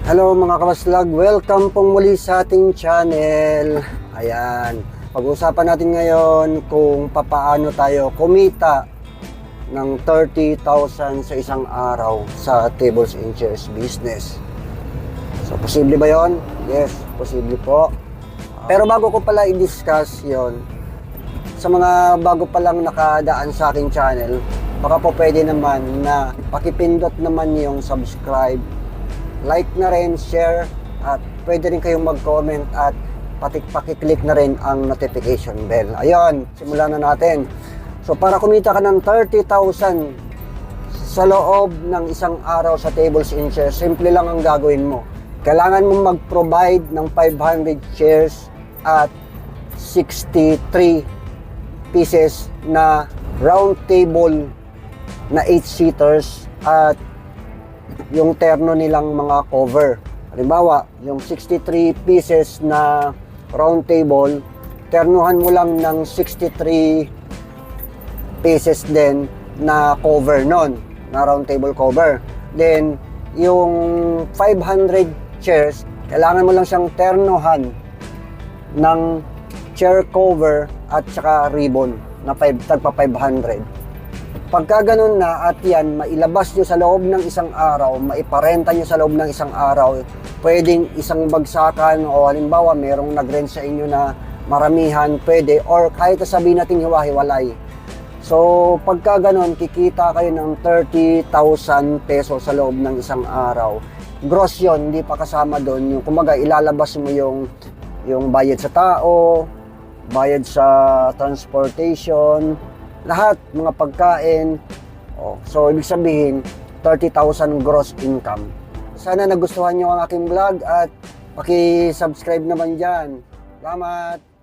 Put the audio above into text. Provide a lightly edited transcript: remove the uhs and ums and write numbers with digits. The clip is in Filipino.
Hello mga kawaslag, welcome pong muli sa ating channel. Ayan, pag-uusapan natin ngayon kung papaano tayo kumita ng 30,000 sa isang araw sa tables and chairs business. So, posible ba yon? Yes, posible po. Pero bago ko pala i-discuss yon, sa mga bago pa lang nakadaan sa aking channel, baka po pwede naman na pakipindot naman yung subscribe, like na rin, share, at pwede rin kayong mag-comment at pakiclick na rin ang notification bell. Ayun, simulan na natin. So para kumita ka ng 30,000 sa loob ng isang araw sa tables and chairs, simple lang ang gagawin mo. Kailangan mong mag-provide ng 500 chairs at 63 pieces na round table na 8-seaters at yung terno nilang mga cover. Halimbawa, yung 63 pieces na round table, ternuhan mo lang ng 63 pieces din na cover nun, na round table cover. Then, yung 500 chairs, kailangan mo lang siyang ternuhan ng chair cover at saka ribbon na tagpa 500. Pagka ganun na at yan, mailabas nyo sa loob ng isang araw, maiparenta nyo sa loob ng isang araw, pwedeng isang bagsakan o halimbawa merong nag-rent sa inyo na maramihan, pwede, or kahit sabihin natin hiwa-hiwalay. So pagka ganun, kikita kayo ng 30,000 pesos sa loob ng isang araw. Gross yun, hindi pa kasama doon. Yung kumbaga ilalabas mo yung bayad sa tao, bayad sa transportation, lahat, mga pagkain. So, ibig sabihin, 30,000 gross income. Sana nagustuhan nyo ang aking vlog at paki-subscribe naman dyan. Salamat!